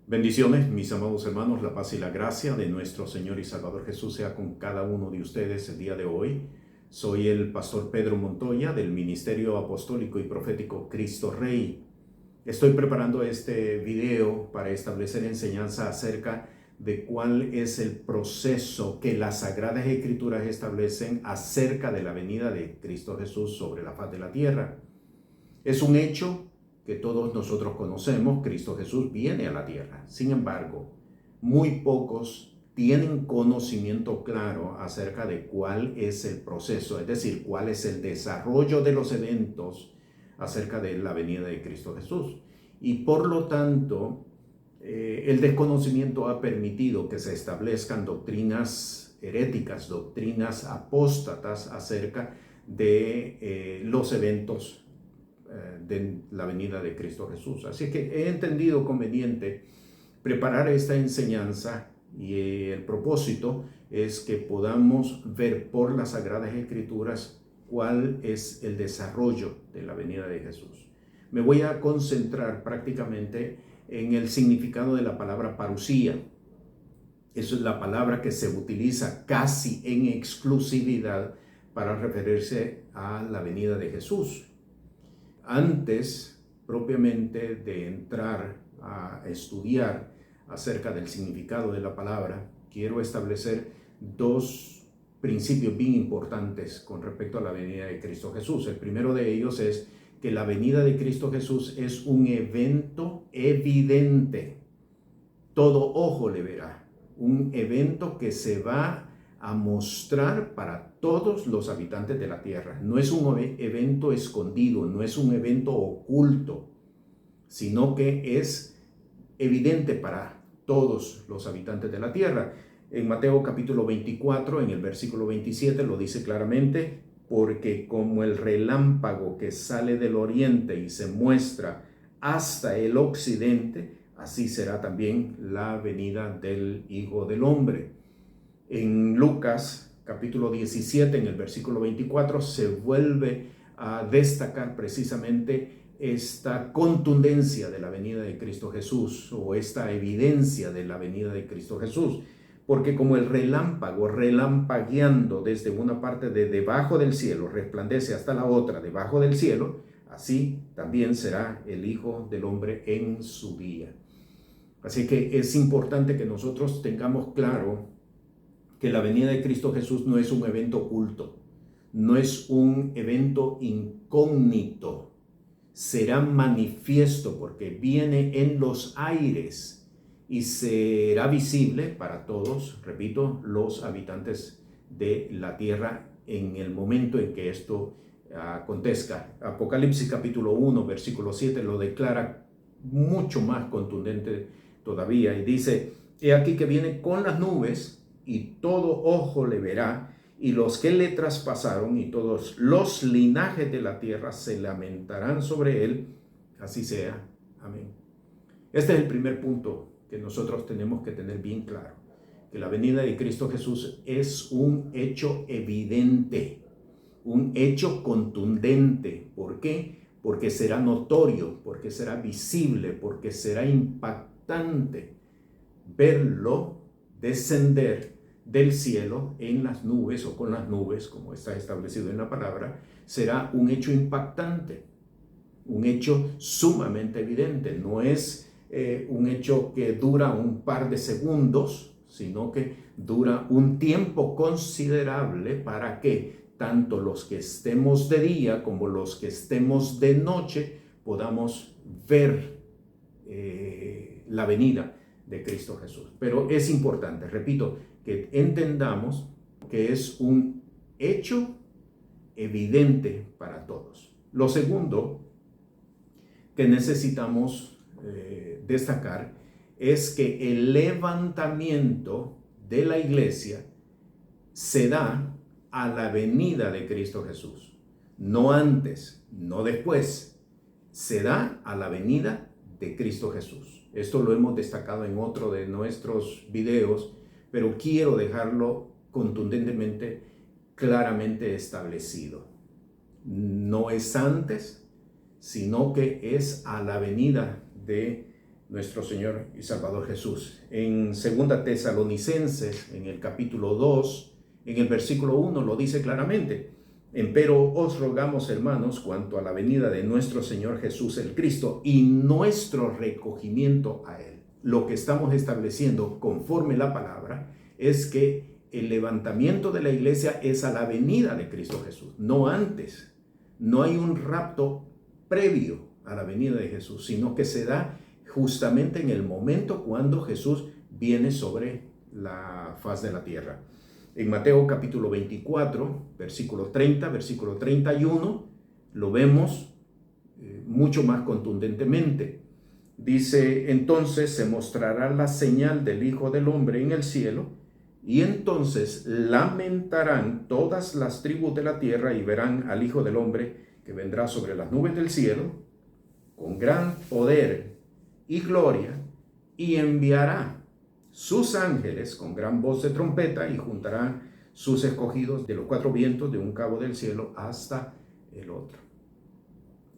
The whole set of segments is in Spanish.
Bendiciones, mis amados hermanos, la paz y la gracia de nuestro Señor y Salvador Jesús sea con cada uno de ustedes el día de hoy. Soy el pastor Pedro Montoya del Ministerio Apostólico y Profético Cristo Rey. Estoy preparando este video para establecer enseñanza acerca de cuál es el proceso que las Sagradas Escrituras establecen acerca de la venida de Cristo Jesús sobre la faz de la tierra. Es un hecho que todos nosotros conocemos. Cristo Jesús viene a la tierra. Sin embargo, muy pocos tienen conocimiento claro acerca de cuál es el proceso, es decir, cuál es el desarrollo de los eventos acerca de la venida de Cristo Jesús. Y por lo tanto, el desconocimiento ha permitido que se establezcan doctrinas heréticas, doctrinas apóstatas acerca de los eventos de la venida de Cristo Jesús. Así que he entendido conveniente preparar esta enseñanza y el propósito es que podamos ver por las Sagradas Escrituras cuál es el desarrollo de la venida de Jesús. Me voy a concentrar prácticamente en el significado de la palabra parusía. Esa es la palabra que se utiliza casi en exclusividad para referirse a la venida de Jesús. Antes propiamente de entrar a estudiar acerca del significado de la palabra, quiero establecer dos principios bien importantes con respecto a la venida de Cristo Jesús. El primero de ellos es que la venida de Cristo Jesús es un evento evidente. Todo ojo le verá. Un evento que se va a mostrar para todos los habitantes de la tierra. No es un evento escondido, no es un evento oculto, sino que es evidente para todos los habitantes de la tierra. En Mateo capítulo 24, en el versículo 27, lo dice claramente: porque como el relámpago que sale del oriente y se muestra hasta el occidente, así será también la venida del Hijo del Hombre. En Lucas capítulo 17, en el versículo 24, se vuelve a destacar precisamente esta contundencia de la venida de Cristo Jesús, o esta evidencia de la venida de Cristo Jesús. Porque como el relámpago, relampagueando desde una parte de debajo del cielo, resplandece hasta la otra debajo del cielo, así también será el Hijo del Hombre en su día. Así que es importante que nosotros tengamos claro que la venida de Cristo Jesús no es un evento oculto, no es un evento incógnito. Será manifiesto porque viene en los aires y será visible para todos, repito, los habitantes de la tierra en el momento en que esto acontezca. Apocalipsis capítulo 1, versículo 7 lo declara mucho más contundente todavía y dice: he aquí que viene con las nubes y todo ojo le verá, y los que le traspasaron y todos los linajes de la tierra se lamentarán sobre él. Así sea. Amén. Este es el primer punto que nosotros tenemos que tener bien claro, que la venida de Cristo Jesús es un hecho evidente, un hecho contundente. ¿Por qué? Porque será notorio, porque será visible, porque será impactante verlo descender del cielo en las nubes o con las nubes, como está establecido en la palabra. Será un hecho impactante, un hecho sumamente evidente. No es un hecho que dura un par de segundos, sino que dura un tiempo considerable para que tanto los que estemos de día como los que estemos de noche podamos ver la venida de Cristo Jesús. Pero es importante, repito, que entendamos que es un hecho evidente para todos. Lo segundo que necesitamos destacar es que el levantamiento de la iglesia se da a la venida de Cristo Jesús. No antes, no después. Se da a la venida de Cristo Jesús. Esto lo hemos destacado en otro de nuestros videos, pero quiero dejarlo contundentemente, claramente establecido. No es antes, sino que es a la venida de nuestro Señor y Salvador Jesús. En 2 Tesalonicenses, en el capítulo 2, en el versículo 1, lo dice claramente: empero os rogamos, hermanos, cuanto a la venida de nuestro Señor Jesús el Cristo y nuestro recogimiento a Él. Lo que estamos estableciendo conforme la palabra es que el levantamiento de la iglesia es a la venida de Cristo Jesús, no antes. No hay un rapto previo a la venida de Jesús, sino que se da justamente en el momento cuando Jesús viene sobre la faz de la tierra. En Mateo capítulo 24, versículo 30, versículo 31, lo vemos mucho más contundentemente. Dice: entonces se mostrará la señal del Hijo del Hombre en el cielo, y entonces lamentarán todas las tribus de la tierra y verán al Hijo del Hombre que vendrá sobre las nubes del cielo con gran poder y gloria, y enviará sus ángeles con gran voz de trompeta y juntarán sus escogidos de los cuatro vientos de un cabo del cielo hasta el otro.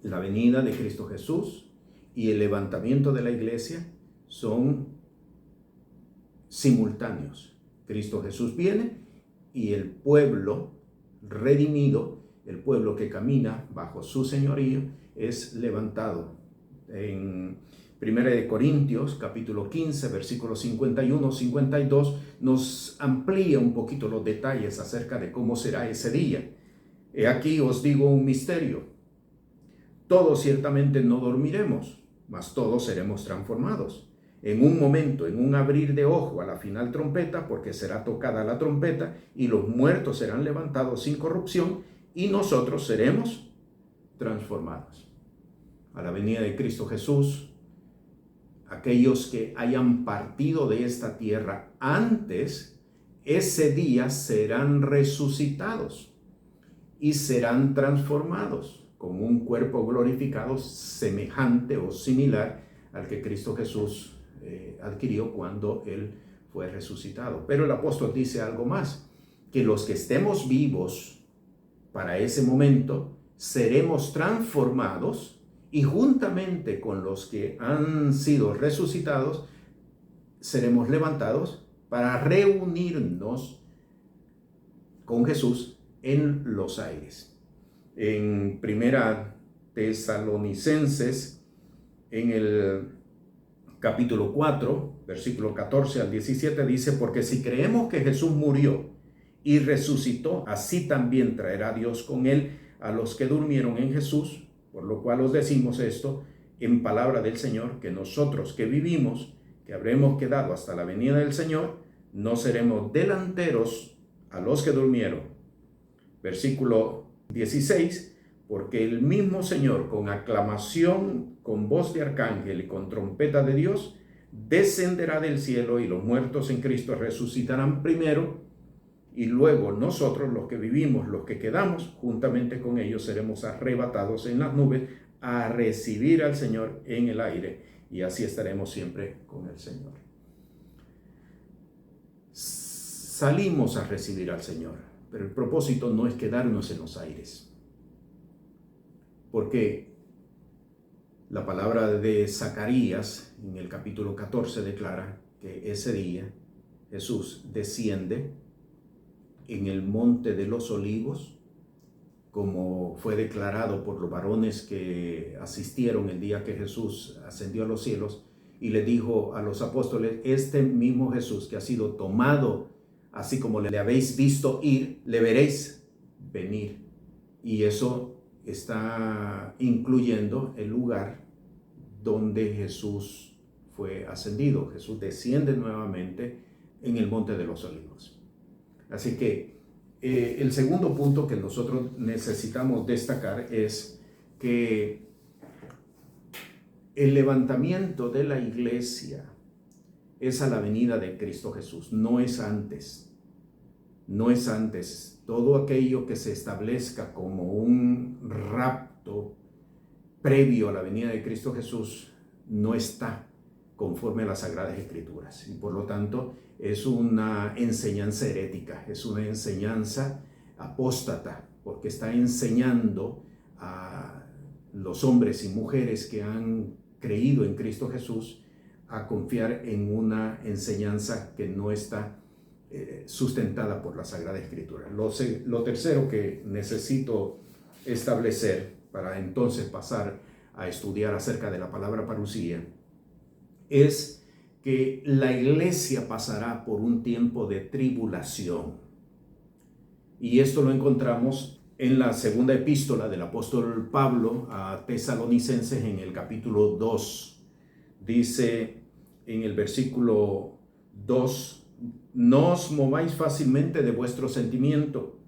La venida de Cristo Jesús y el levantamiento de la iglesia son simultáneos. Cristo Jesús viene y el pueblo redimido, el pueblo que camina bajo su señorío, es levantado. En 1 Corintios capítulo 15, versículos 51-52 nos amplía un poquito los detalles acerca de cómo será ese día. He aquí os digo un misterio: todos ciertamente no dormiremos, mas todos seremos transformados. En un momento, en un abrir de ojo, a la final trompeta, porque será tocada la trompeta, y los muertos serán levantados sin corrupción, y nosotros seremos transformados. A la venida de Cristo Jesús, aquellos que hayan partido de esta tierra antes, ese día serán resucitados y serán transformados con un cuerpo glorificado semejante o similar al que Cristo Jesús adquirió cuando Él fue resucitado. Pero el apóstol dice algo más: que los que estemos vivos para ese momento seremos transformados, y juntamente con los que han sido resucitados seremos levantados para reunirnos con Jesús en los aires. En 1 Tesalonicenses, en el capítulo 4, versículo 14 al 17, dice: porque si creemos que Jesús murió y resucitó, así también traerá Dios con él a los que durmieron en Jesús. Por lo cual os decimos esto en palabra del Señor, que nosotros que vivimos, que habremos quedado hasta la venida del Señor, no seremos delanteros a los que durmieron. Versículo 16, porque el mismo Señor, con aclamación, con voz de arcángel y con trompeta de Dios, descenderá del cielo, y los muertos en Cristo resucitarán primero, y luego nosotros, los que vivimos, los que quedamos, juntamente con ellos seremos arrebatados en las nubes a recibir al Señor en el aire, y así estaremos siempre con el Señor. Salimos a recibir al Señor, pero el propósito no es quedarnos en los aires, porque la palabra de Zacarías en el capítulo 14 declara que ese día Jesús desciende en el monte de los olivos, como fue declarado por los varones que asistieron el día que Jesús ascendió a los cielos, y le dijo a los apóstoles: este mismo Jesús que ha sido tomado, así como le habéis visto ir, le veréis venir. Y eso está incluyendo el lugar donde Jesús fue ascendido. Jesús desciende nuevamente en el monte de los olivos. Así que el segundo punto que nosotros necesitamos destacar es que el levantamiento de la iglesia es a la venida de Cristo Jesús, no es antes. No es antes. Todo aquello que se establezca como un rapto previo a la venida de Cristo Jesús no está conforme a las Sagradas Escrituras, y por lo tanto es una enseñanza herética, es una enseñanza apóstata, porque está enseñando a los hombres y mujeres que han creído en Cristo Jesús a confiar en una enseñanza que no está sustentada por la Sagrada Escritura. Lo tercero que necesito establecer para entonces pasar a estudiar acerca de la palabra parusía es que la iglesia pasará por un tiempo de tribulación. Y esto lo encontramos en la segunda epístola del apóstol Pablo a Tesalonicenses en el capítulo 2. Dice en el versículo 2: no os mováis fácilmente de vuestro sentimiento,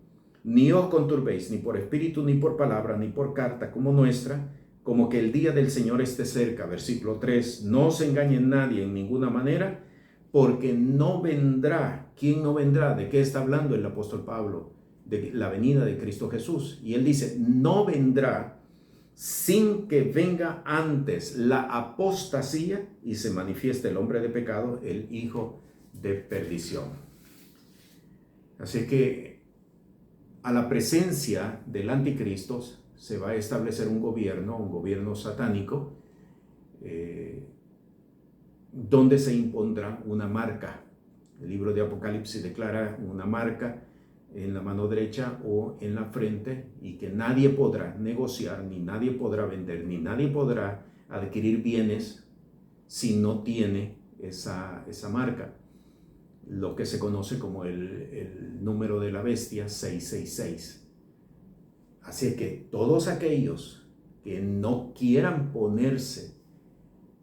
ni os conturbéis ni por espíritu, ni por palabra, ni por carta como nuestra, como que el día del Señor esté cerca. Versículo 3: no os engañe nadie en ninguna manera, porque no vendrá. ¿Quién no vendrá? ¿De qué está hablando el apóstol Pablo? De la venida de Cristo Jesús. Y él dice, no vendrá sin que venga antes la apostasía y se manifieste el hombre de pecado, el hijo de perdición. Así que a la presencia del anticristo se va a establecer un gobierno satánico, donde se impondrá una marca. El libro de Apocalipsis declara una marca en la mano derecha o en la frente, y que nadie podrá negociar, ni nadie podrá vender, ni nadie podrá adquirir bienes si no tiene esa marca, lo que se conoce como el número de la bestia, 666. Así que todos aquellos que no quieran ponerse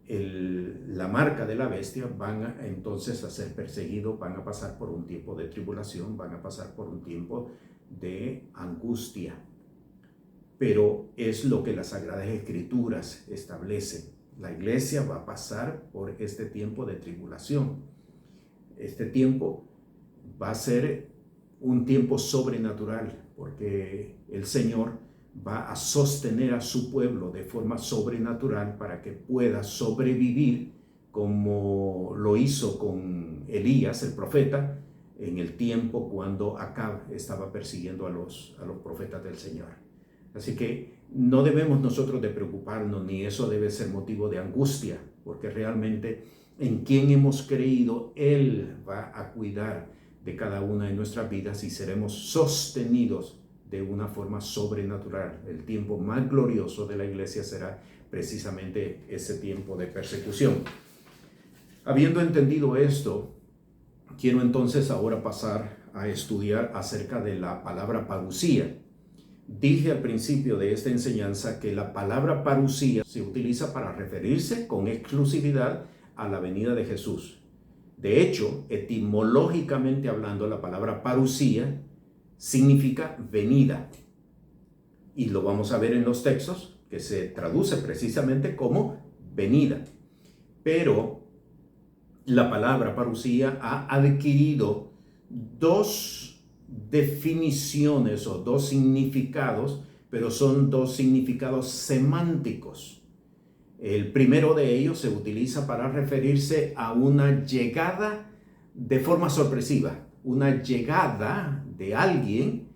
la marca de la bestia van entonces a ser perseguidos, van a pasar por un tiempo de tribulación, van a pasar por un tiempo de angustia. Pero es lo que las Sagradas Escrituras establecen. La iglesia va a pasar por este tiempo de tribulación. Este tiempo va a ser un tiempo sobrenatural, porque el Señor va a sostener a su pueblo de forma sobrenatural para que pueda sobrevivir, como lo hizo con Elías, el profeta, en el tiempo cuando Acab estaba persiguiendo a los profetas del Señor. Así que no debemos nosotros de preocuparnos, ni eso debe ser motivo de angustia, porque realmente en quien hemos creído, Él va a cuidar de cada una de nuestras vidas y seremos sostenidos de una forma sobrenatural. El tiempo más glorioso de la iglesia será precisamente ese tiempo de persecución. Habiendo entendido esto, quiero entonces ahora pasar a estudiar acerca de la palabra parusía. Dije al principio de esta enseñanza que la palabra parusía se utiliza para referirse con exclusividad a la venida de Jesús. De hecho, etimológicamente hablando, la palabra parusía significa venida. Y lo vamos a ver en los textos, que se traduce precisamente como venida. Pero la palabra parusía ha adquirido dos definiciones o dos significados, pero son dos significados semánticos. El primero de ellos se utiliza para referirse a una llegada de forma sorpresiva, una llegada de alguien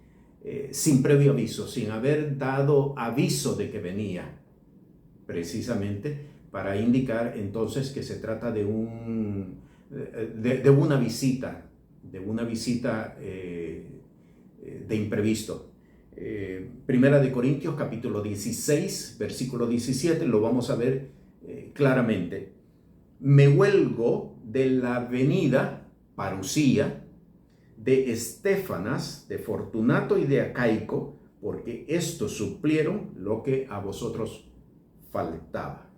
sin previo aviso, sin haber dado aviso de que venía, precisamente para indicar entonces que se trata de una visita, de imprevisto. Primera de Corintios capítulo 16, versículo 17, lo vamos a ver claramente. Me huelgo de la venida, parusía, de Estéfanas, de Fortunato y de Acaico, porque estos suplieron lo que a vosotros faltaba.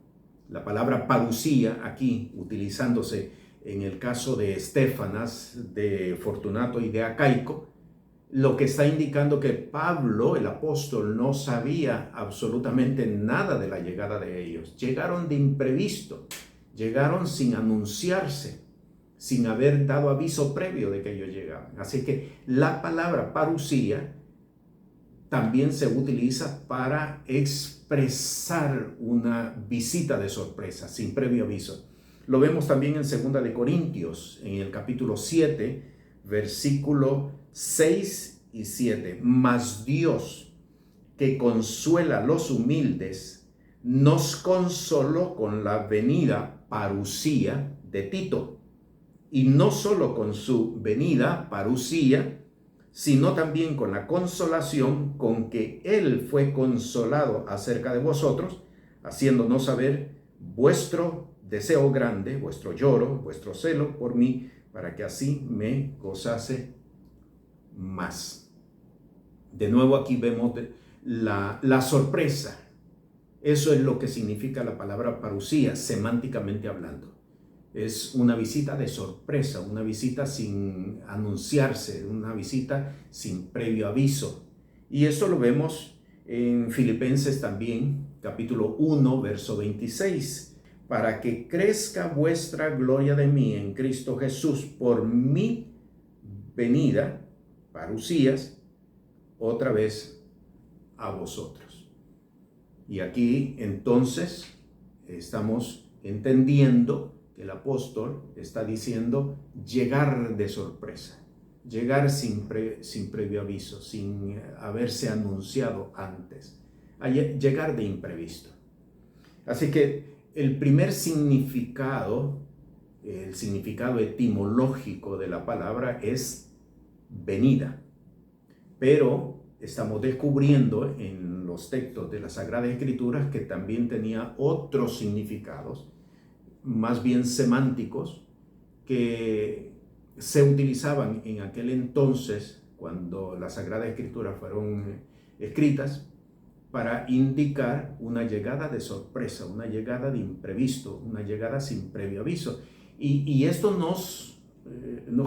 La palabra parusía aquí, utilizándose en el caso de Estéfanas, de Fortunato y de Acaico, lo que está indicando que Pablo, el apóstol, no sabía absolutamente nada de la llegada de ellos. Llegaron de imprevisto, llegaron sin anunciarse, sin haber dado aviso previo de que ellos llegaban. Así que la palabra parusía también se utiliza para expresar una visita de sorpresa, sin previo aviso. Lo vemos también en 2 de Corintios, en el capítulo 7, versículo 6 y 7. Mas Dios, que consuela a los humildes, nos consoló con la venida parusía de Tito. Y no solo con su venida parusía, sino también con la consolación con que él fue consolado acerca de vosotros, haciéndonos saber vuestro deseo grande, vuestro lloro, vuestro celo por mí, para que así me gozase más. De nuevo aquí vemos la sorpresa. Eso es lo que significa la palabra parusía, semánticamente hablando. Es una visita de sorpresa, una visita sin anunciarse, una visita sin previo aviso. Y esto lo vemos en Filipenses también, capítulo 1, verso 26. Para que crezca vuestra gloria de mí en Cristo Jesús por mi venida, parusías, otra vez a vosotros. Y aquí entonces estamos entendiendo que el apóstol está diciendo llegar de sorpresa, llegar sin previo aviso, sin haberse anunciado antes, llegar de imprevisto. Así que el primer significado, el significado etimológico de la palabra es venida, pero estamos descubriendo en los textos de las Sagradas Escrituras que también tenía otros significados, más bien semánticos, que se utilizaban en aquel entonces, cuando las Sagradas Escrituras fueron escritas, para indicar una llegada de sorpresa, una llegada de imprevisto, una llegada sin previo aviso. Y esto nos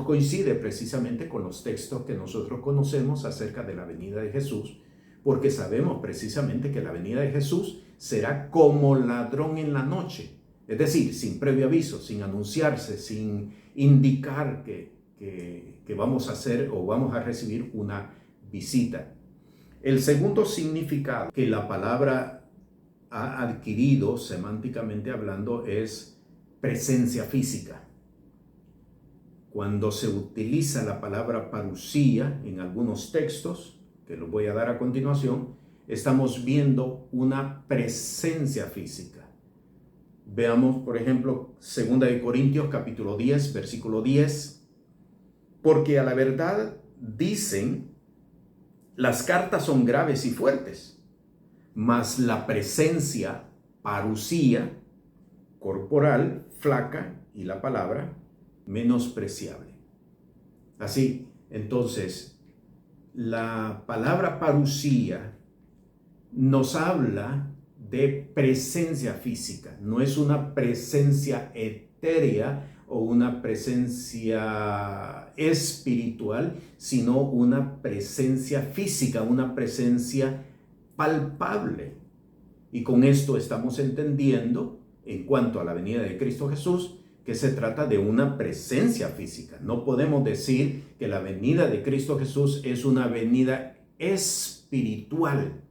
coincide precisamente con los textos que nosotros conocemos acerca de la venida de Jesús, porque sabemos precisamente que la venida de Jesús será como ladrón en la noche, es decir, sin previo aviso, sin anunciarse, sin indicar que vamos a hacer o vamos a recibir una visita. El segundo significado que la palabra ha adquirido semánticamente hablando es presencia física. Cuando se utiliza la palabra parusía en algunos textos, que los voy a dar a continuación, estamos viendo una presencia física. Veamos, por ejemplo, 2 de Corintios capítulo 10, versículo 10. Porque a la verdad dicen, las cartas son graves y fuertes, mas la presencia, parusía, corporal, flaca, y la palabra, menospreciable. Así, entonces, la palabra parusía nos habla de presencia física, no es una presencia etérea o una presencia espiritual, sino una presencia física, una presencia palpable. Y con esto estamos entendiendo, en cuanto a la venida de Cristo Jesús, que se trata de una presencia física. No podemos decir que la venida de Cristo Jesús es una venida espiritual,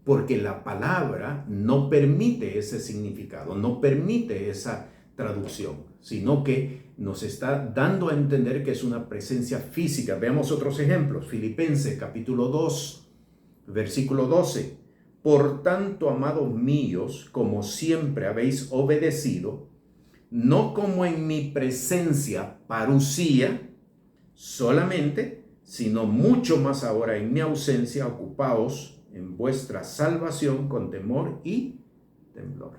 porque la palabra no permite ese significado, no permite esa traducción, sino que nos está dando a entender que es una presencia física. Veamos otros ejemplos. Filipenses capítulo 2, versículo 12. Por tanto, amados míos, como siempre habéis obedecido, no como en mi presencia parusía solamente, sino mucho más ahora en mi ausencia, ocupaos en vuestra salvación con temor y temblor.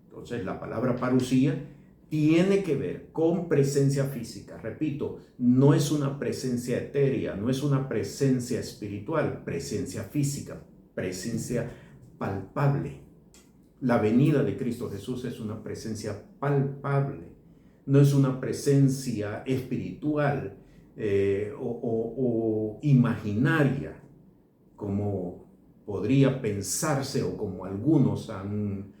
Entonces, la palabra parusía tiene que ver con presencia física. Repito, no es una presencia etérea, no es una presencia espiritual, presencia física, presencia palpable. La venida de Cristo Jesús es una presencia palpable, no es una presencia espiritual o imaginaria, como podría pensarse o como algunos han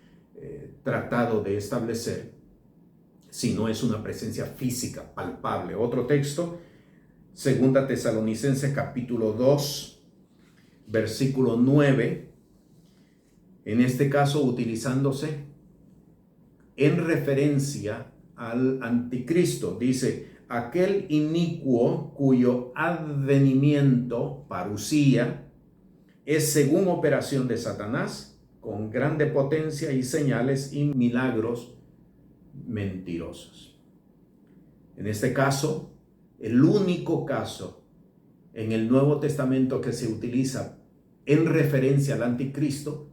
tratado de establecer, sino es una presencia física, palpable. Otro texto, 2 Tesalonicenses capítulo 2, versículo 9, en este caso utilizándose en referencia al anticristo. Dice, aquel inicuo cuyo advenimiento, parusía, es según operación de Satanás, con grande potencia y señales y milagros mentirosos. En este caso, el único caso en el Nuevo Testamento que se utiliza en referencia al anticristo,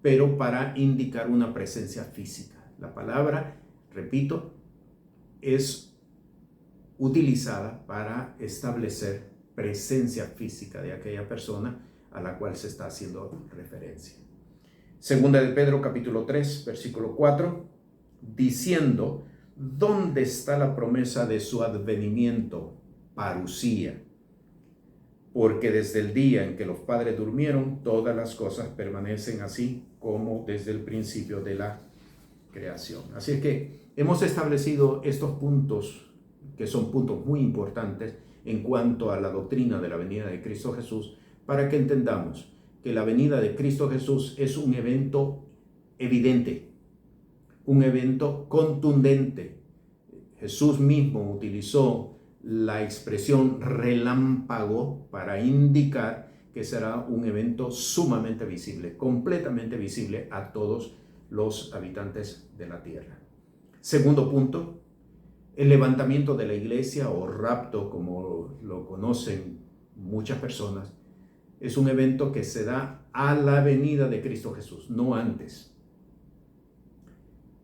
pero para indicar una presencia física. La palabra, repito, es utilizada para establecer presencia física de aquella persona a la cual se está haciendo referencia. Segunda de Pedro capítulo 3, versículo 4, diciendo, ¿dónde está la promesa de su advenimiento? Parusía. Porque desde el día en que los padres durmieron, todas las cosas permanecen así como desde el principio de la creación. Así es que hemos establecido estos puntos, que son puntos muy importantes en cuanto a la doctrina de la venida de Cristo Jesús, para que entendamos que la venida de Cristo Jesús es un evento evidente, un evento contundente. Jesús mismo utilizó la expresión relámpago para indicar que será un evento sumamente visible, completamente visible a todos los habitantes de la tierra. Segundo punto, el levantamiento de la iglesia o rapto, como lo conocen muchas personas, es un evento que se da a la venida de Cristo Jesús, no antes.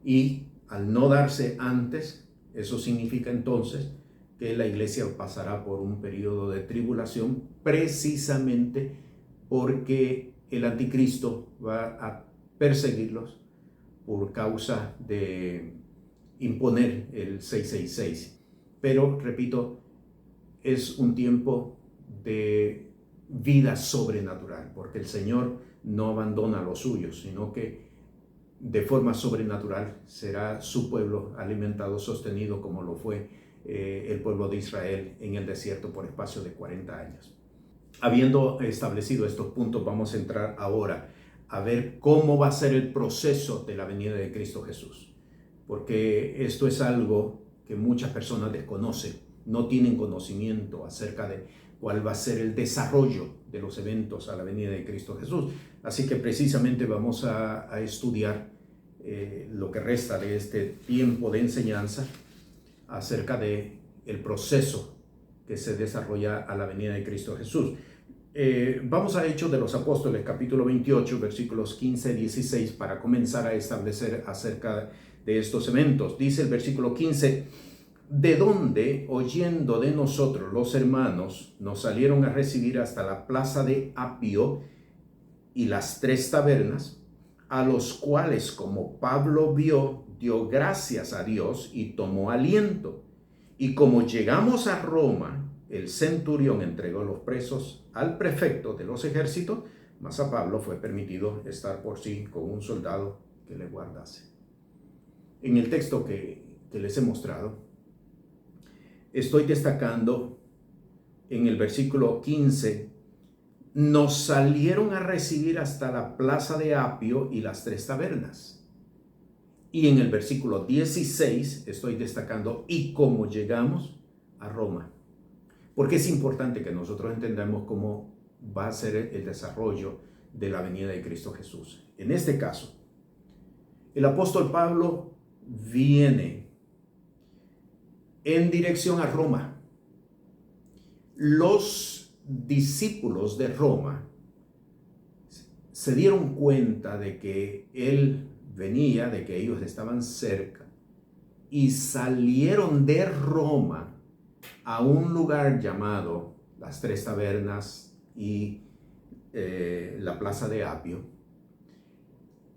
Y al no darse antes, eso significa entonces que la iglesia pasará por un periodo de tribulación, precisamente porque el anticristo va a perseguirlos por causa de imponer el 666. Pero, repito, es un tiempo de vida sobrenatural, porque el Señor no abandona a los suyos, sino que de forma sobrenatural será su pueblo alimentado, sostenido como lo fue el pueblo de Israel en el desierto por espacio de 40 años. Habiendo establecido estos puntos, vamos a entrar ahora a ver cómo va a ser el proceso de la venida de Cristo Jesús, porque esto es algo que muchas personas desconocen, no tienen conocimiento acerca de cuál va a ser el desarrollo de los eventos a la venida de Cristo Jesús. Así que precisamente vamos a estudiar lo que resta de este tiempo de enseñanza acerca de el proceso que se desarrolla a la venida de Cristo Jesús. Vamos a Hechos de los Apóstoles, capítulo 28, versículos 15 y 16, para comenzar a establecer acerca de estos eventos. Dice el versículo 15, de donde, oyendo de nosotros los hermanos, nos salieron a recibir hasta la plaza de Apio y las 3 tabernas, a los cuales, como Pablo vio, dio gracias a Dios y tomó aliento. Y como llegamos a Roma, el centurión entregó los presos al prefecto de los ejércitos, mas a Pablo fue permitido estar por sí con un soldado que le guardase. En el texto que les he mostrado, estoy destacando en el versículo 15, nos salieron a recibir hasta la plaza de Apio y las 3 tabernas. Y en el versículo 16 estoy destacando, y cómo llegamos a Roma. Porque es importante que nosotros entendamos cómo va a ser el desarrollo de la venida de Cristo Jesús. En este caso, el apóstol Pablo viene en dirección a Roma. Los discípulos de Roma se dieron cuenta de que él venía, de que ellos estaban cerca, y salieron de Roma a un lugar llamado las 3 tabernas y la plaza de Apio,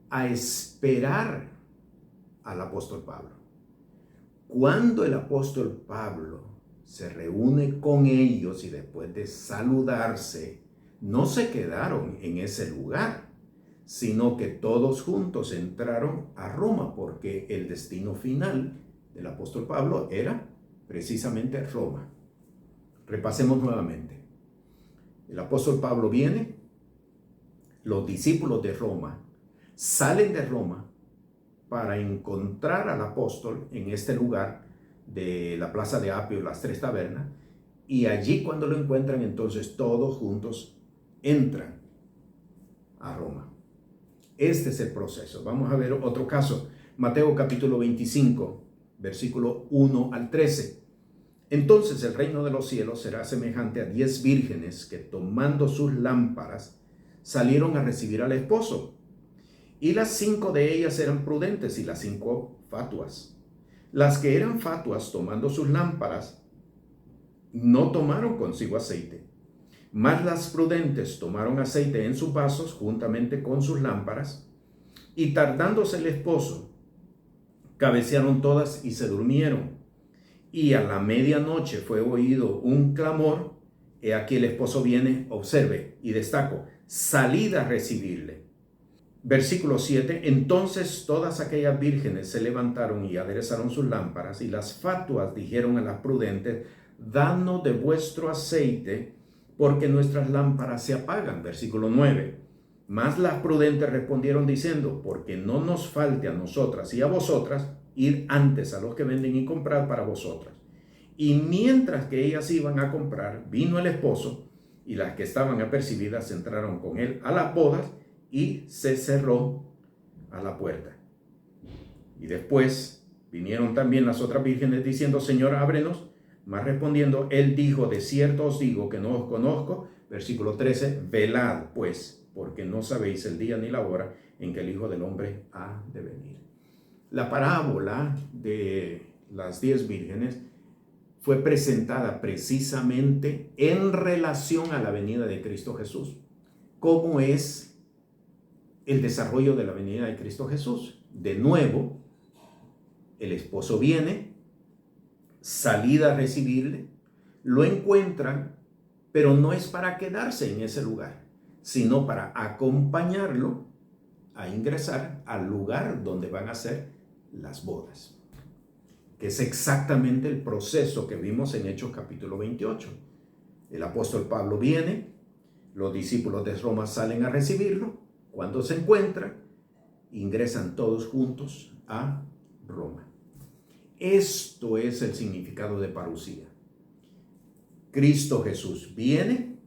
a esperar al apóstol Pablo. Cuando el apóstol Pablo se reúne con ellos y después de saludarse, no se quedaron en ese lugar, sino que todos juntos entraron a Roma, porque el destino final del apóstol Pablo era precisamente Roma. Repasemos nuevamente. El apóstol Pablo viene, los discípulos de Roma salen de Roma para encontrar al apóstol en este lugar de la plaza de Apio, las 3 tabernas, y allí cuando lo encuentran, entonces todos juntos entran a Roma. Este es el proceso. Vamos a ver otro caso. Mateo capítulo 25, versículo 1 al 13. Entonces el reino de los cielos será semejante a 10 vírgenes que, tomando sus lámparas, salieron a recibir al esposo. Y las 5 de ellas eran prudentes y las 5 fatuas. Las que eran fatuas, tomando sus lámparas, no tomaron consigo aceite. Mas las prudentes tomaron aceite en sus vasos juntamente con sus lámparas, y tardándose el esposo, cabecearon todas y se durmieron. Y a la medianoche fue oído un clamor. He aquí el esposo viene, observe, y destaco, salid a recibirle. Versículo 7. Entonces todas aquellas vírgenes se levantaron y aderezaron sus lámparas, y las fatuas dijeron a las prudentes, danos de vuestro aceite, porque nuestras lámparas se apagan. Versículo 9. Mas las prudentes respondieron diciendo, porque no nos falte a nosotras y a vosotras, id antes a los que venden y comprad para vosotras. Y mientras que ellas iban a comprar, vino el esposo, y las que estaban apercibidas entraron con él a las bodas, y se cerró a la puerta. Y después vinieron también las otras vírgenes diciendo, Señor, ábrenos. Mas respondiendo, él dijo, de cierto os digo que no os conozco. Versículo 13, velad pues, porque no sabéis el día ni la hora en que el Hijo del Hombre ha de venir. La parábola de las 10 vírgenes fue presentada precisamente en relación a la venida de Cristo Jesús. ¿Cómo es el desarrollo de la venida de Cristo Jesús? De nuevo, el esposo viene, salida a recibirle, lo encuentran, pero no es para quedarse en ese lugar, sino para acompañarlo a ingresar al lugar donde van a ser las bodas, que es exactamente el proceso que vimos en Hechos capítulo 28. El apóstol Pablo viene, los discípulos de Roma salen a recibirlo, cuando se encuentran, ingresan todos juntos a Roma. Esto es el significado de parusía. Cristo Jesús viene,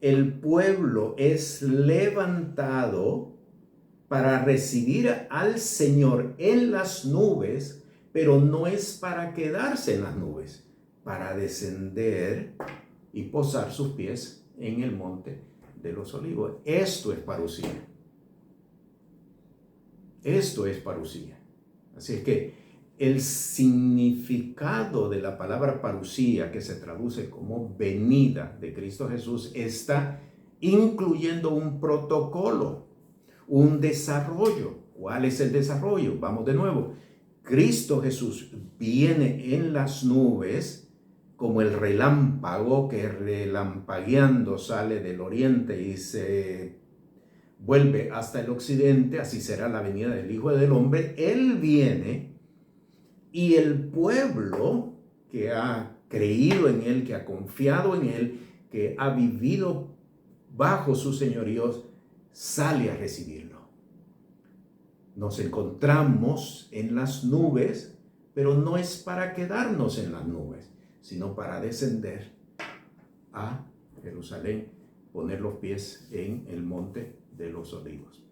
el pueblo es levantado para recibir al Señor en las nubes, pero no es para quedarse en las nubes, para descender y posar sus pies en el monte de los olivos. Esto es parusía. Esto es parusía. Así es que el significado de la palabra parusía, que se traduce como venida de Cristo Jesús, está incluyendo un protocolo, un desarrollo. ¿Cuál es el desarrollo? Vamos de nuevo. Cristo Jesús viene en las nubes como el relámpago que relampagueando sale del oriente y se vuelve hasta el occidente. Así será la venida del Hijo del Hombre. Él viene y el pueblo que ha creído en Él, que ha confiado en Él, que ha vivido bajo su señorío, sale a recibirlo. Nos encontramos en las nubes, pero no es para quedarnos en las nubes, sino para descender a Jerusalén, poner los pies en el monte de los olivos.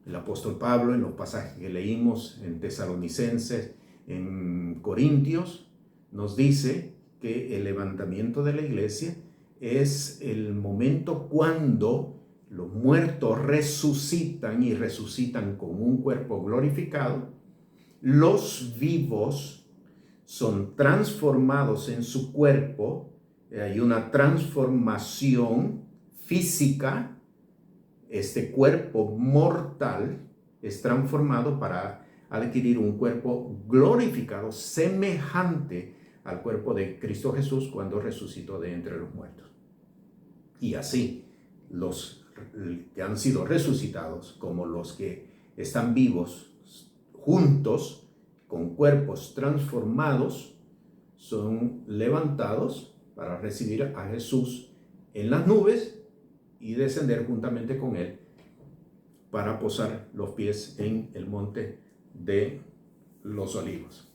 El apóstol Pablo, en los pasajes que leímos en Tesalonicenses, en Corintios, nos dice que el levantamiento de la iglesia es el momento cuando los muertos resucitan y resucitan con un cuerpo glorificado. Los vivos son transformados en su cuerpo. Hay una transformación física. Este cuerpo mortal es transformado para adquirir un cuerpo glorificado semejante al cuerpo de Cristo Jesús cuando resucitó de entre los muertos. Y así los que han sido resucitados como los que están vivos juntos con cuerpos transformados son levantados para recibir a Jesús en las nubes y descender juntamente con él para posar los pies en el monte de los olivos.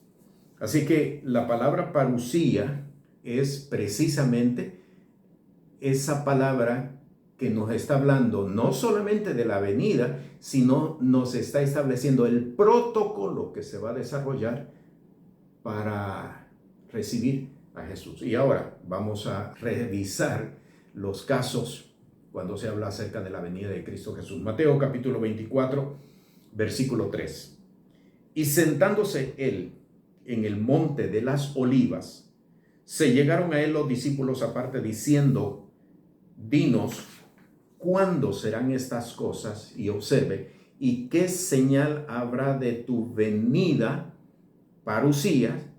Así que la palabra parusía es precisamente esa palabra que nos está hablando no solamente de la venida, sino nos está estableciendo el protocolo que se va a desarrollar para recibir a Jesús. Y ahora vamos a revisar los casos cuando se habla acerca de la venida de Cristo Jesús. Mateo capítulo 24, versículo 3. Y sentándose él en el monte de las olivas, se llegaron a él los discípulos aparte diciendo: dinos, ¿cuándo serán estas cosas? Y observe, ¿y qué señal habrá de tu venida, parusía,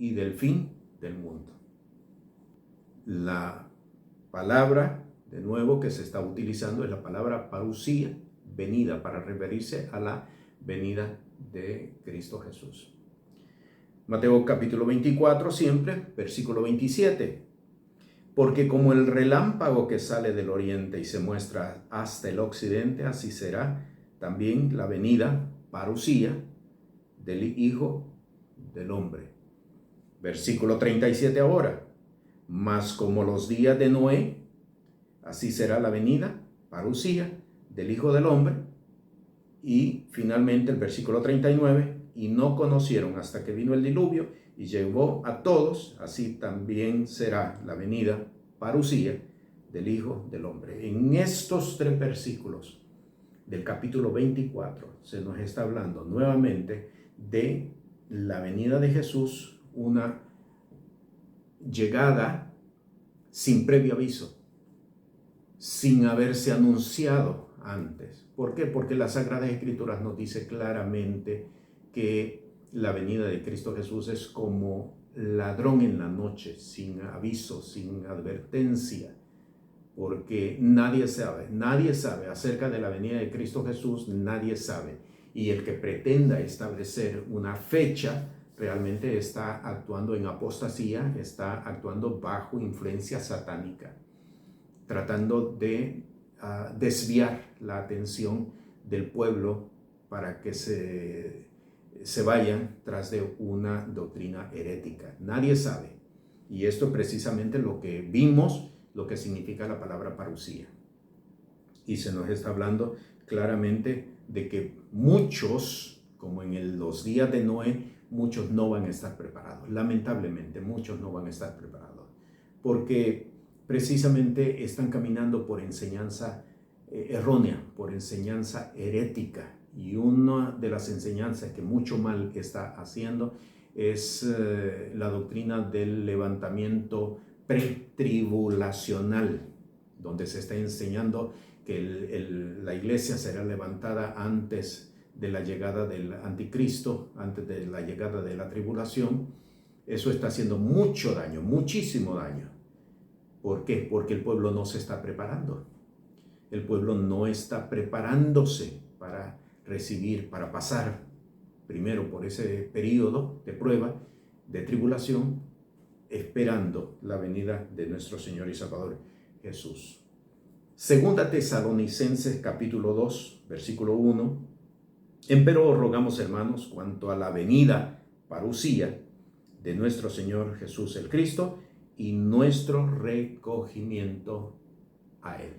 y del fin del mundo? La palabra, de nuevo, que se está utilizando es la palabra parusía, venida, para referirse a la venida de Cristo Jesús. Mateo capítulo 24, siempre, versículo 27. Porque como el relámpago que sale del oriente y se muestra hasta el occidente, así será también la venida, parusía, del Hijo del Hombre. Versículo 37 ahora. Mas como los días de Noé, así será la venida, parusía, del Hijo del Hombre. Y finalmente el versículo 39. Y no conocieron hasta que vino el diluvio y llevó a todos, así también será la venida, parusía, del Hijo del Hombre. En estos 3 versículos del capítulo 24 se nos está hablando nuevamente de la venida de Jesús, una llegada sin previo aviso, sin haberse anunciado antes. ¿Por qué? Porque las Sagradas Escrituras nos dice claramente que la venida de Cristo Jesús es como ladrón en la noche, sin aviso, sin advertencia, porque nadie sabe acerca de la venida de Cristo Jesús, nadie sabe. Y el que pretenda establecer una fecha realmente está actuando en apostasía, está actuando bajo influencia satánica, tratando de desviar la atención del pueblo para que se vayan tras de una doctrina herética. Nadie sabe. Y esto es precisamente lo que vimos, lo que significa la palabra parusía. Y se nos está hablando claramente de que muchos, como en los días de Noé, muchos no van a estar preparados. Lamentablemente, muchos no van a estar preparados. Porque precisamente están caminando por enseñanza errónea, por enseñanza herética. Y una de las enseñanzas que mucho mal está haciendo es la doctrina del levantamiento pretribulacional, donde se está enseñando que la iglesia será levantada antes de la llegada del anticristo, antes de la llegada de la tribulación. Eso está haciendo mucho daño, muchísimo daño. ¿Por qué? Porque el pueblo no se está preparando. El pueblo no está preparándose para recibir, para pasar primero por ese periodo de prueba, de tribulación, esperando la venida de nuestro Señor y Salvador Jesús. Segunda Tesalonicenses capítulo 2, versículo 1. Empero rogamos, hermanos, cuanto a la venida, parusía, de nuestro Señor Jesús el Cristo y nuestro recogimiento a Él.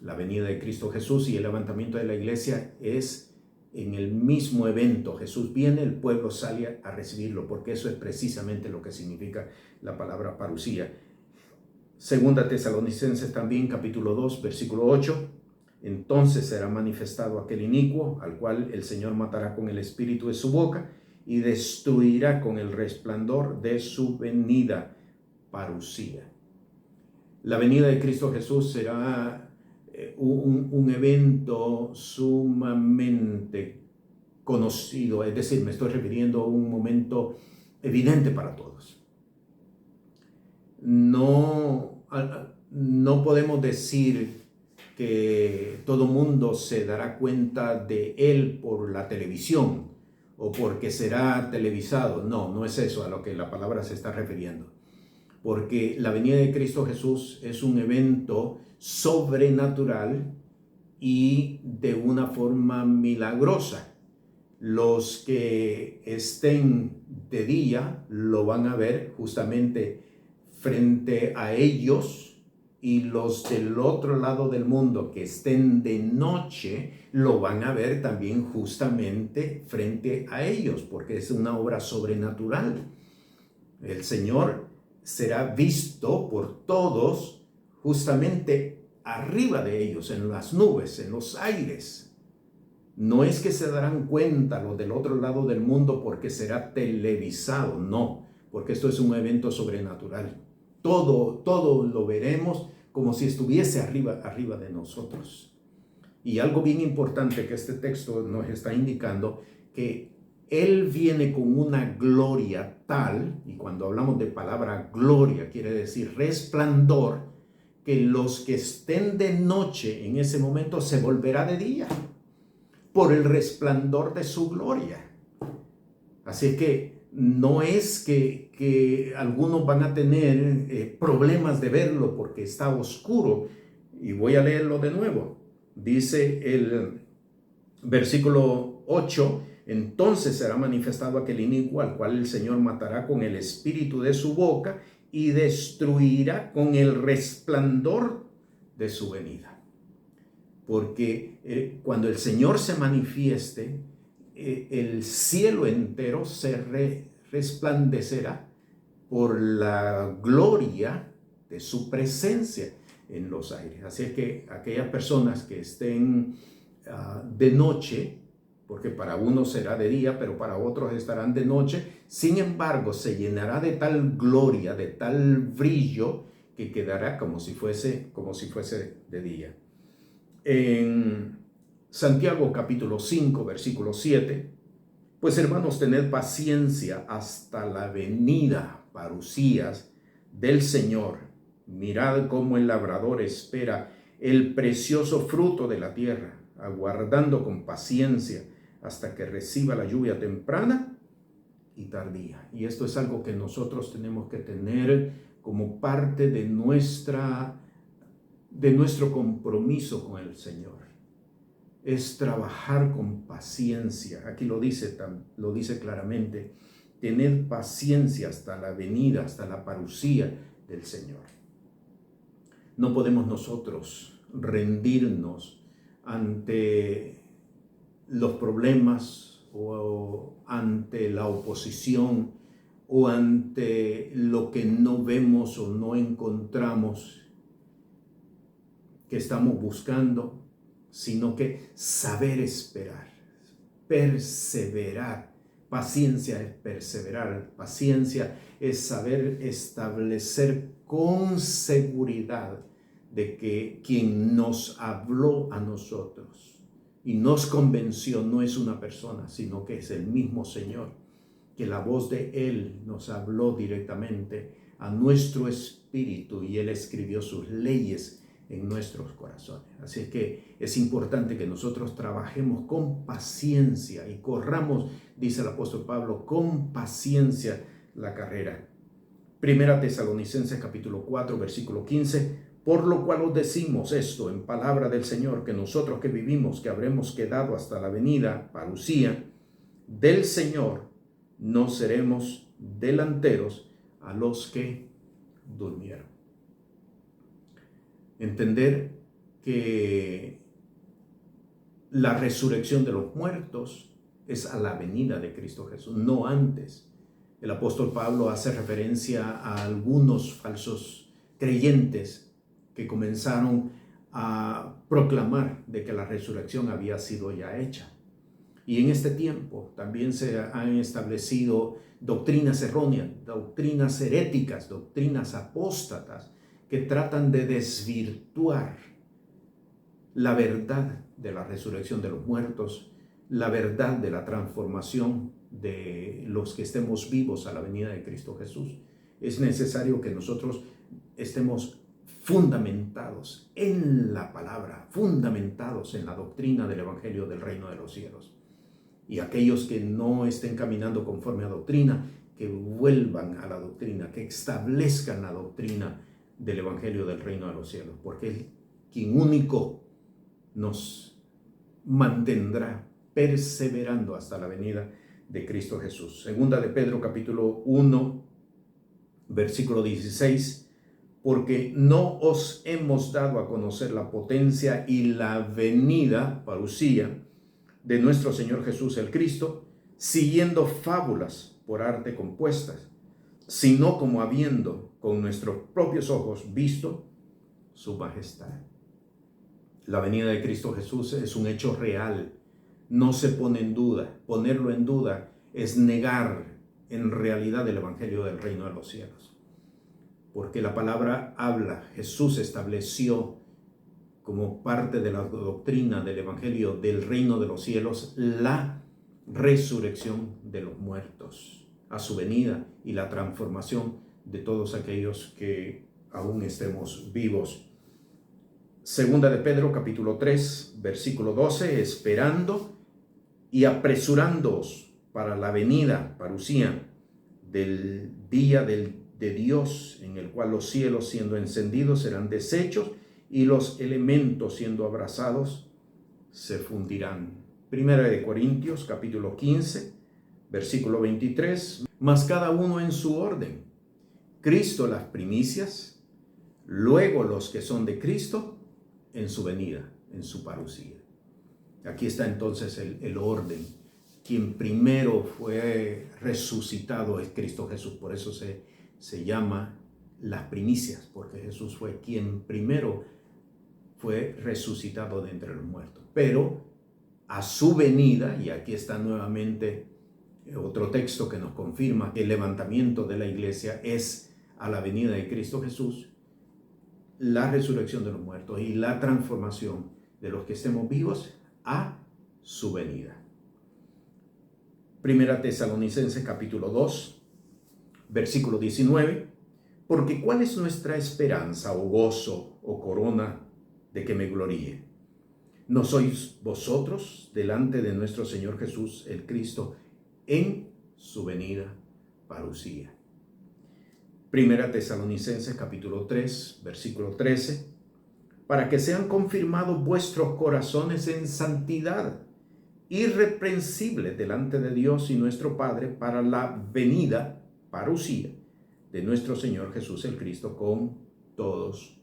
La venida de Cristo Jesús y el levantamiento de la iglesia es en el mismo evento. Jesús viene, el pueblo sale a recibirlo, porque eso es precisamente lo que significa la palabra parusía. Segunda Tesalonicenses también, capítulo 2, versículo 8. Entonces será manifestado aquel inicuo, al cual el Señor matará con el espíritu de su boca y destruirá con el resplandor de su venida, parusía. La venida de Cristo Jesús será un evento sumamente conocido, es decir, me estoy refiriendo a un momento evidente para todos. No podemos decir que todo mundo se dará cuenta de él por la televisión o porque será televisado. No es eso a lo que la palabra se está refiriendo. Porque la venida de Cristo Jesús es un evento sobrenatural y de una forma milagrosa. Los que estén de día lo van a ver justamente frente a ellos, y los del otro lado del mundo que estén de noche lo van a ver también justamente frente a ellos, porque es una obra sobrenatural. El Señor será visto por todos justamente arriba de ellos, en las nubes, en los aires. No es que se darán cuenta los del otro lado del mundo porque será televisado, no, porque esto es un evento sobrenatural. Todo lo veremos como si estuviese arriba de nosotros. Y algo bien importante que este texto nos está indicando, que Él viene con una gloria tal, y cuando hablamos de palabra gloria, quiere decir resplandor, que los que estén de noche en ese momento se volverá de día, por el resplandor de su gloria. Así que no es que algunos van a tener problemas de verlo porque está oscuro. Y voy a leerlo de nuevo. Dice el versículo 8, entonces será manifestado aquel inicuo al cual el Señor matará con el espíritu de su boca y destruirá con el resplandor de su venida. Porque cuando el Señor se manifieste, el cielo entero se resplandecerá por la gloria de su presencia en los aires. Así es que aquellas personas que estén de noche, porque para unos será de día, pero para otros estarán de noche, sin embargo se llenará de tal gloria, de tal brillo, que quedará como si fuese de día. En Santiago capítulo 5, versículo 7, pues hermanos, tened paciencia hasta la venida, parucías, del Señor. Mirad cómo el labrador espera el precioso fruto de la tierra, aguardando con paciencia hasta que reciba la lluvia temprana y tardía. Y esto es algo que nosotros tenemos que tener como parte de nuestro compromiso con el Señor. Es trabajar con paciencia. Aquí lo dice claramente. Tened paciencia hasta la venida, hasta la parucía del Señor. No podemos nosotros rendirnos ante los problemas o ante la oposición o ante lo que no vemos o no encontramos que estamos buscando, sino que saber esperar, perseverar. Paciencia es perseverar, paciencia es saber establecer con seguridad de que quien nos habló a nosotros y nos convenció no es una persona, sino que es el mismo Señor, que la voz de Él nos habló directamente a nuestro espíritu y Él escribió sus leyes en nuestros corazones. Así es que es importante que nosotros trabajemos con paciencia y corramos, dice el apóstol Pablo, con paciencia la carrera. Primera Tesalonicenses capítulo 4, versículo 15, por lo cual os decimos esto en palabra del Señor, que nosotros que vivimos, que habremos quedado hasta la venida, parucía, del Señor, no seremos delanteros a los que durmieron. Entender que la resurrección de los muertos es a la venida de Cristo Jesús, no antes. El apóstol Pablo hace referencia a algunos falsos creyentes que comenzaron a proclamar de que la resurrección había sido ya hecha. Y en este tiempo también se han establecido doctrinas erróneas, doctrinas heréticas, doctrinas apóstatas, que tratan de desvirtuar la verdad de la resurrección de los muertos, la verdad de la transformación de los que estemos vivos a la venida de Cristo Jesús. Es necesario que nosotros estemos fundamentados en la palabra, fundamentados en la doctrina del Evangelio del Reino de los Cielos. Y aquellos que no estén caminando conforme a doctrina, que vuelvan a la doctrina, que establezcan la doctrina del Evangelio del Reino de los Cielos, porque es quien único nos mantendrá perseverando hasta la venida de Cristo Jesús. Segunda de Pedro capítulo 1, versículo 16, porque no os hemos dado a conocer la potencia y la venida, parusía, de nuestro Señor Jesús el Cristo, siguiendo fábulas por arte compuestas, sino como habiendo con nuestros propios ojos visto su majestad. La venida de Cristo Jesús es un hecho real, no se pone en duda. Ponerlo en duda es negar en realidad el evangelio del reino de los cielos. Porque la palabra habla, Jesús estableció como parte de la doctrina del evangelio del reino de los cielos la resurrección de los muertos a su venida y la transformación de todos aquellos que aún estemos vivos. Segunda de Pedro capítulo 3 versículo 12, esperando y apresurándoos para la venida, parusía, del día de Dios, en el cual los cielos siendo encendidos serán deshechos y los elementos siendo abrasados se fundirán. Primera de Corintios capítulo 15 versículo 23, mas cada uno en su orden. Cristo las primicias, luego los que son de Cristo en su venida, en su parusía. Aquí está entonces el orden. Quien primero fue resucitado es Cristo Jesús. Por eso se llama las primicias, porque Jesús fue quien primero fue resucitado de entre los muertos. Pero a su venida, y aquí está nuevamente otro texto que nos confirma que el levantamiento de la iglesia es a la venida de Cristo Jesús, la resurrección de los muertos y la transformación de los que estemos vivos a su venida. Primera Tesalonicenses capítulo 2, versículo 19, porque ¿cuál es nuestra esperanza o gozo o corona de que me gloríe? ¿No sois vosotros delante de nuestro Señor Jesús el Cristo en su venida parusía? Primera Tesalonicenses capítulo 3, versículo 13, para que sean confirmados vuestros corazones en santidad, irreprensibles delante de Dios y nuestro Padre, para la venida, parusía, de nuestro Señor Jesús el Cristo con todos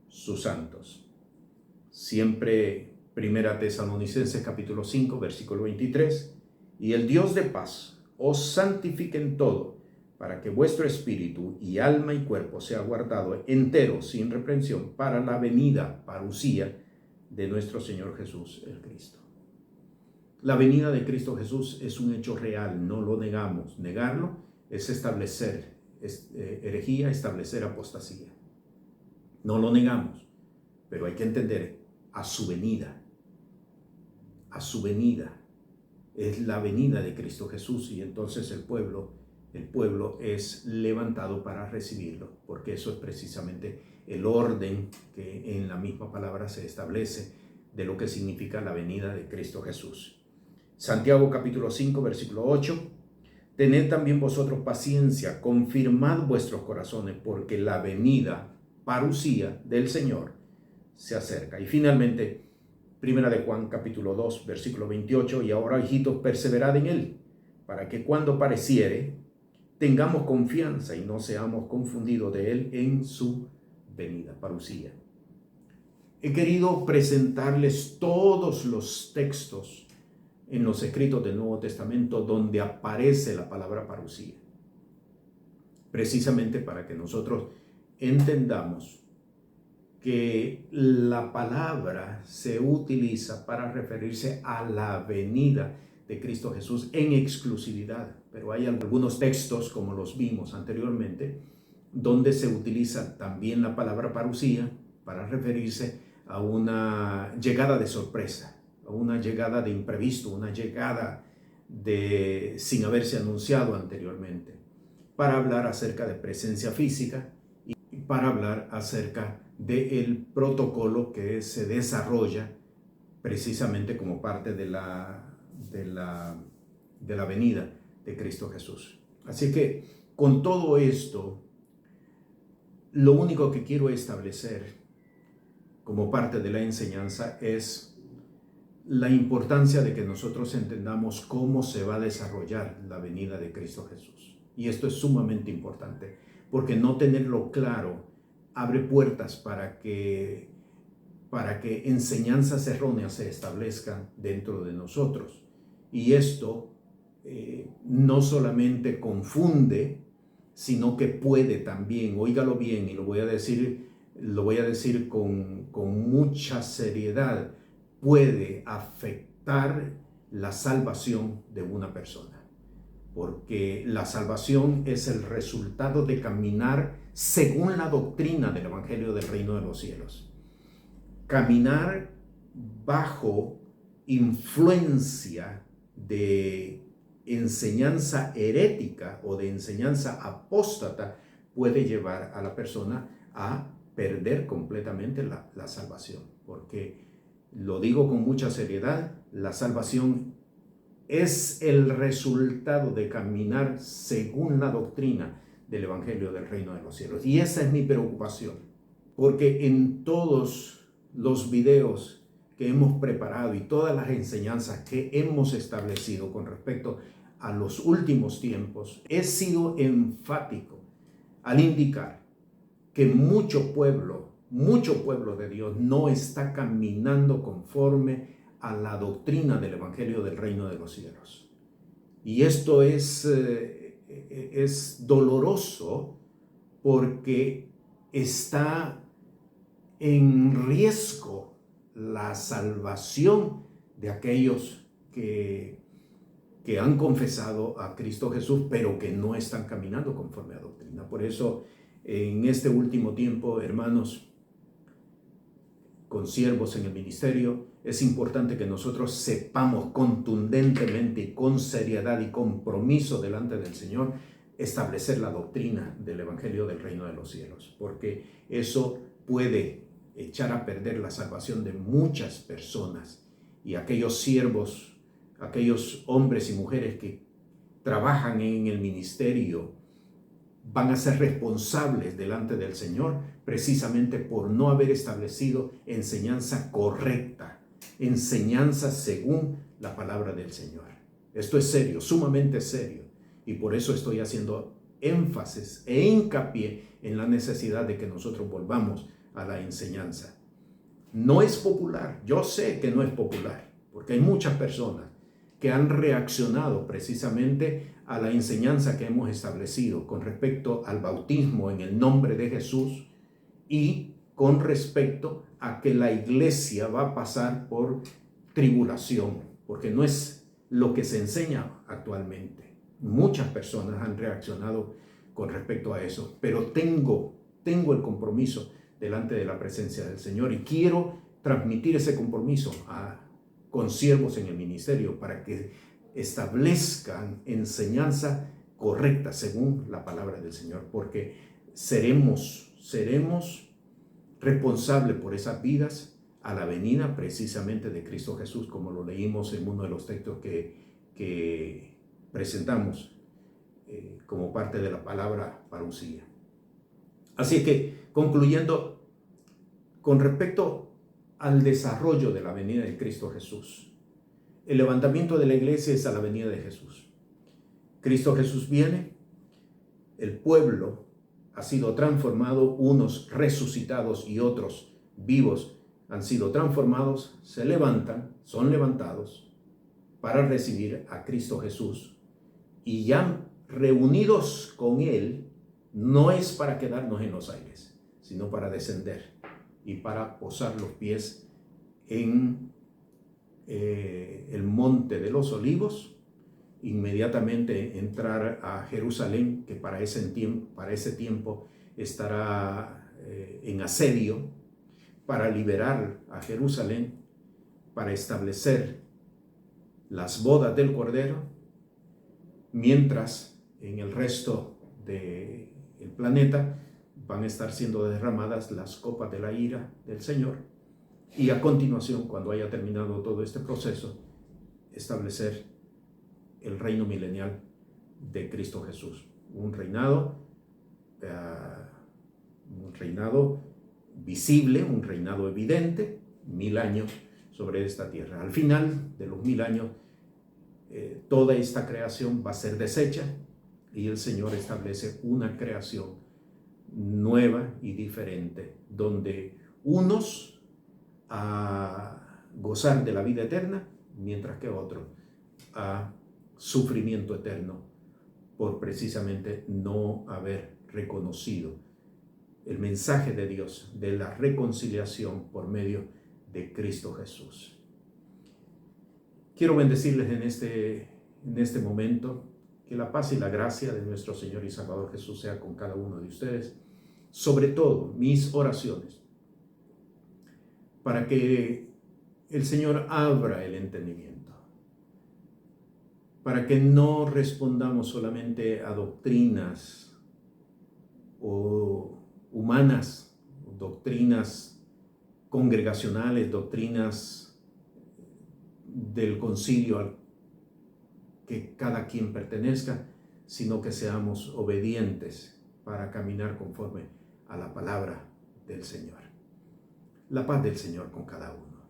sus santos. Siempre Primera Tesalonicenses capítulo 5, versículo 23, y el Dios de paz os santifique en todo, para que vuestro espíritu y alma y cuerpo sea guardado entero, sin reprensión, para la venida, parusía, de nuestro Señor Jesús el Cristo. La venida de Cristo Jesús es un hecho real, no lo negamos. Negarlo es establecer herejía, establecer apostasía. No lo negamos, pero hay que entender a su venida. A su venida es la venida de Cristo Jesús, y entonces el pueblo es levantado para recibirlo, porque eso es precisamente el orden que en la misma palabra se establece de lo que significa la venida de Cristo Jesús. Santiago capítulo 5 versículo 8, tened también vosotros paciencia, confirmad vuestros corazones, porque la venida, parusía, del Señor se acerca. Y finalmente, Primera de Juan capítulo 2 versículo 28, y ahora, hijitos, perseverad en él, para que cuando pareciere tengamos confianza y no seamos confundidos de él en su venida, parusía. He querido presentarles todos los textos en los escritos del Nuevo Testamento donde aparece la palabra parusía, precisamente para que nosotros entendamos que la palabra se utiliza para referirse a la venida de Cristo Jesús en exclusividad, pero hay algunos textos, como los vimos anteriormente, donde se utiliza también la palabra parusía para referirse a una llegada de sorpresa, a una llegada de imprevisto, una llegada sin haberse anunciado anteriormente, para hablar acerca de presencia física y para hablar acerca del protocolo que se desarrolla precisamente como parte de la venida de Cristo Jesús. Así que con todo esto, lo único que quiero establecer como parte de la enseñanza es la importancia de que nosotros entendamos cómo se va a desarrollar la venida de Cristo Jesús. Y esto es sumamente importante, porque no tenerlo claro abre puertas para que enseñanzas erróneas se establezcan dentro de nosotros. Y esto no solamente confunde, sino que puede también, óigalo bien, y lo voy a decir con mucha seriedad, puede afectar la salvación de una persona. Porque la salvación es el resultado de caminar según la doctrina del Evangelio del Reino de los Cielos. Caminar bajo influencia de enseñanza herética o de enseñanza apóstata puede llevar a la persona a perder completamente la salvación. Porque, lo digo con mucha seriedad, la salvación es el resultado de caminar según la doctrina del Evangelio del Reino de los Cielos. Y esa es mi preocupación, porque en todos los videos que hemos preparado y todas las enseñanzas que hemos establecido con respecto a los últimos tiempos, he sido enfático al indicar que mucho pueblo de Dios no está caminando conforme a la doctrina del Evangelio del Reino de los Cielos. Y esto es doloroso, porque está en riesgo la salvación de aquellos que han confesado a Cristo Jesús, pero que no están caminando conforme a doctrina. Por eso, en este último tiempo, hermanos, consiervos en el ministerio, es importante que nosotros sepamos contundentemente y con seriedad y compromiso delante del Señor establecer la doctrina del Evangelio del Reino de los Cielos, porque eso puede echar a perder la salvación de muchas personas, y aquellos siervos, aquellos hombres y mujeres que trabajan en el ministerio van a ser responsables delante del Señor precisamente por no haber establecido enseñanza correcta, enseñanza según la palabra del Señor. Esto es serio, sumamente serio, y por eso estoy haciendo énfasis e hincapié en la necesidad de que nosotros volvamos a la enseñanza. No es popular, yo sé que no es popular, porque hay muchas personas que han reaccionado precisamente a la enseñanza que hemos establecido con respecto al bautismo en el nombre de Jesús y con respecto a que la iglesia va a pasar por tribulación, porque no es lo que se enseña actualmente. Muchas personas han reaccionado con respecto a eso, pero tengo el compromiso delante de la presencia del Señor, y quiero transmitir ese compromiso a consiervos en el ministerio para que establezcan enseñanza correcta según la palabra del Señor, porque seremos responsables por esas vidas a la venida precisamente de Cristo Jesús, como lo leímos en uno de los textos que presentamos como parte de la palabra parusía. Así que, concluyendo, con respecto al desarrollo de la venida de Cristo Jesús, el levantamiento de la iglesia es a la venida de Jesús. Cristo Jesús viene, el pueblo ha sido transformado, unos resucitados y otros vivos han sido transformados, se levantan, son levantados para recibir a Cristo Jesús, y ya reunidos con Él, no es para quedarnos en los aires, sino para descender y para posar los pies en el monte de los olivos, inmediatamente entrar a Jerusalén, que para ese tiempo estará en asedio, para liberar a Jerusalén, para establecer las bodas del Cordero, mientras en el resto del planeta van a estar siendo derramadas las copas de la ira del Señor, y a continuación, cuando haya terminado todo este proceso, establecer el reino milenial de Cristo Jesús, un reinado visible, un reinado evidente, 1000 años sobre esta tierra. Al final de los 1000 años, toda esta creación va a ser deshecha, y el Señor establece una creación nueva y diferente, donde unos a gozar de la vida eterna, mientras que otros a sufrimiento eterno por precisamente no haber reconocido el mensaje de Dios de la reconciliación por medio de Cristo Jesús. Quiero bendecirles en este momento. Que la paz y la gracia de nuestro Señor y Salvador Jesús sea con cada uno de ustedes. Sobre todo, mis oraciones para que el Señor abra el entendimiento, para que no respondamos solamente a doctrinas o humanas, doctrinas congregacionales, doctrinas del concilio al que cada quien pertenezca, sino que seamos obedientes para caminar conforme a la palabra del Señor. La paz del Señor con cada uno.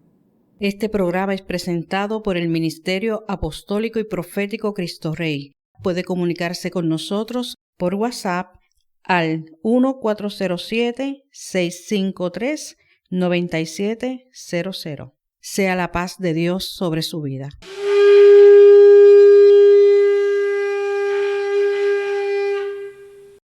Este programa es presentado por el Ministerio Apostólico y Profético Cristo Rey. Puede comunicarse con nosotros por WhatsApp al 1407-653-9700. Sea la paz de Dios sobre su vida.